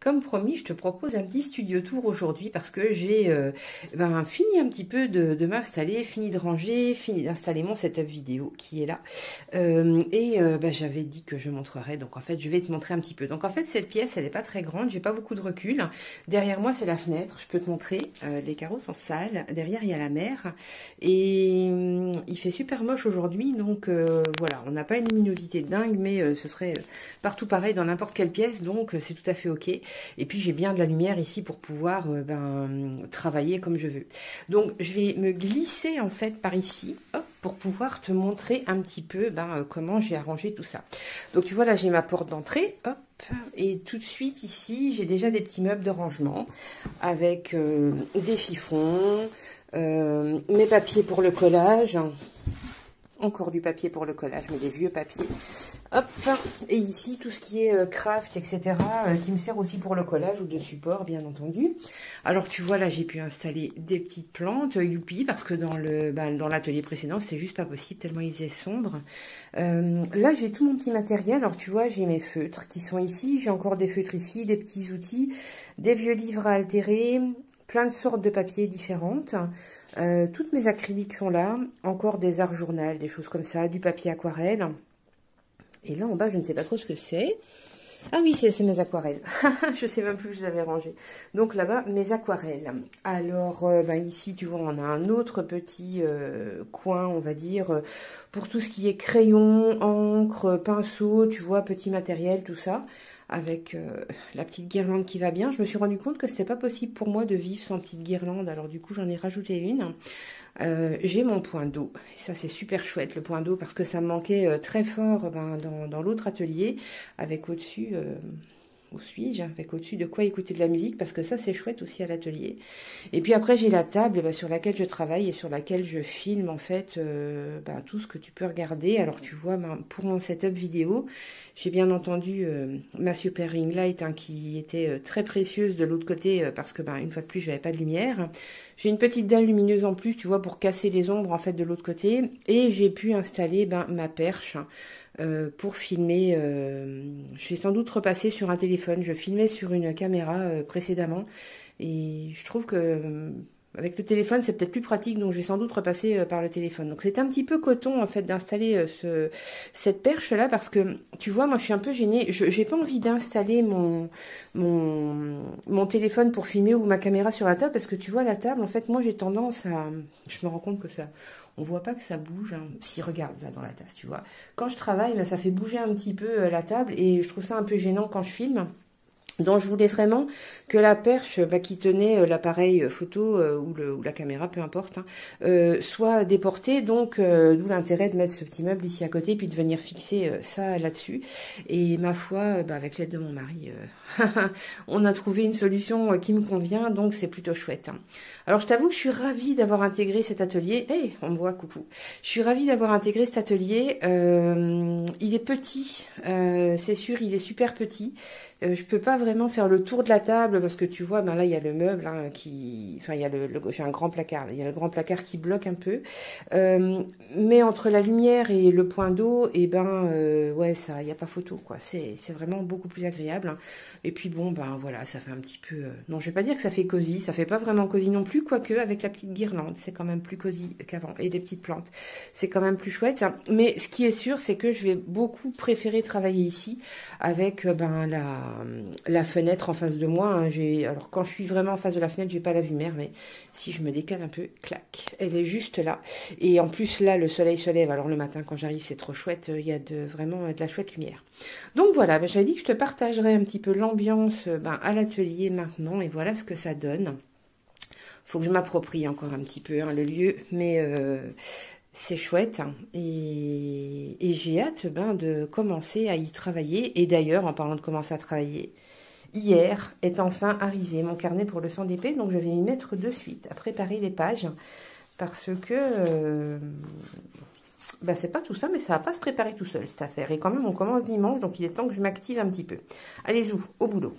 comme promis, je te propose un petit studio tour aujourd'hui parce que j'ai fini un petit peu de m'installer, fini de ranger, fini d'installer mon setup vidéo qui est là. J'avais dit que je montrerais, donc en fait je vais te montrer un petit peu. Donc en fait cette pièce elle n'est pas très grande, j'ai pas beaucoup de recul. Derrière moi c'est la fenêtre, je peux te montrer, les carreaux sont sales, derrière il y a la mer et il fait super moche aujourd'hui, donc voilà, on n'a pas une luminosité dingue, mais ce serait partout pareil dans n'importe quelle pièce, donc c'est tout à fait ok. Et puis j'ai bien de la lumière ici pour pouvoir travailler comme je veux. Donc je vais me glisser en fait par ici, hop, pour pouvoir te montrer un petit peu comment j'ai arrangé tout ça. Donc tu vois là j'ai ma porte d'entrée, hop, et tout de suite ici j'ai déjà des petits meubles de rangement avec des chiffons, mes papiers pour le collage. Encore du papier pour le collage, mais des vieux papiers. Hop, et ici, tout ce qui est craft, etc., qui me sert aussi pour le collage ou de support, bien entendu. Alors, tu vois, là, j'ai pu installer des petites plantes, youpi, parce que dans l'atelier précédent, c'est juste pas possible, tellement il faisait sombre. Là, j'ai tout mon petit matériel. Alors, tu vois, j'ai mes feutres qui sont ici. J'ai encore des feutres ici, des petits outils, des vieux livres à altérer, plein de sortes de papiers différentes. Toutes mes acryliques sont là, encore des arts journal, des choses comme ça, du papier aquarelle. Et là en bas, je ne sais pas trop ce que c'est. Ah oui, c'est mes aquarelles. Je sais même plus que je les avais rangées. Donc là-bas, mes aquarelles. Alors ici, tu vois, on a un autre petit coin, on va dire, pour tout ce qui est crayon, encre, pinceau, tu vois, petit matériel, tout ça. Avec la petite guirlande qui va bien. Je me suis rendu compte que c'était pas possible pour moi de vivre sans petite guirlande. Alors du coup, j'en ai rajouté une. J'ai mon point d'eau. Et ça, c'est super chouette, le point d'eau, parce que ça me manquait très fort dans l'autre atelier, avec au-dessus... où suis-je, avec au-dessus de quoi écouter de la musique, parce que ça c'est chouette aussi à l'atelier. Et puis après j'ai la table sur laquelle je travaille et sur laquelle je filme en fait tout ce que tu peux regarder. Alors tu vois, pour mon setup vidéo, j'ai bien entendu ma super ring light qui était très précieuse de l'autre côté parce que une fois de plus j'avais pas de lumière. J'ai une petite dalle lumineuse en plus, tu vois, pour casser les ombres en fait de l'autre côté, et j'ai pu installer ma perche. Pour filmer, je vais sans doute repasser sur un téléphone. Je filmais sur une caméra précédemment et je trouve que avec le téléphone c'est peut-être plus pratique, donc je vais sans doute repasser par le téléphone. Donc c'est un petit peu coton en fait d'installer cette perche là, parce que tu vois, moi je suis un peu gênée. J'ai pas envie d'installer mon téléphone pour filmer ou ma caméra sur la table, parce que tu vois la table en fait, moi j'ai tendance à, je me rends compte que ça, on voit pas que ça bouge, hein. Si, regarde là dans la tasse, tu vois. Quand je travaille, ça fait bouger un petit peu la table et je trouve ça un peu gênant quand je filme. Donc je voulais vraiment que la perche qui tenait l'appareil photo ou la caméra, peu importe, soit déportée. Donc d'où l'intérêt de mettre ce petit meuble ici à côté, puis de venir fixer ça là-dessus. Et ma foi, avec l'aide de mon mari, on a trouvé une solution qui me convient, donc c'est plutôt chouette. Alors je t'avoue que je suis ravie d'avoir intégré cet atelier. Hey, on me voit, coucou. Je suis ravie d'avoir intégré cet atelier. Il est petit, c'est sûr, il est super petit. Je peux pas vraiment faire le tour de la table parce que tu vois, là il y a le meuble il y a j'ai un grand placard, il y a le grand placard qui bloque un peu. Mais entre la lumière et le point d'eau, ouais, ça, il y a pas photo quoi. C'est vraiment beaucoup plus agréable. Et puis bon, voilà, ça fait un petit peu. Non, je vais pas dire que ça fait cosy, ça fait pas vraiment cosy non plus, quoique avec la petite guirlande, c'est quand même plus cosy qu'avant, et des petites plantes, c'est quand même plus chouette. Mais ce qui est sûr, c'est que je vais beaucoup préférer travailler ici avec la fenêtre en face de moi. Alors quand je suis vraiment en face de la fenêtre, j'ai pas la vue mer, mais si je me décale un peu, clac, elle est juste là. Et en plus là, le soleil se lève. Alors le matin quand j'arrive, c'est trop chouette. Il y a vraiment de la chouette lumière. Donc voilà, j'avais dit que je te partagerais un petit peu l'ambiance à l'atelier maintenant, et voilà ce que ça donne. Faut que je m'approprie encore un petit peu le lieu, mais c'est chouette, et j'ai hâte de commencer à y travailler. Et d'ailleurs, en parlant de commencer à travailler, hier est enfin arrivé mon carnet pour le 100 d'épée, donc je vais y mettre de suite à préparer les pages, parce que c'est pas tout ça, mais ça va pas se préparer tout seul cette affaire. Et quand même, on commence dimanche, donc il est temps que je m'active un petit peu. Allez, au boulot.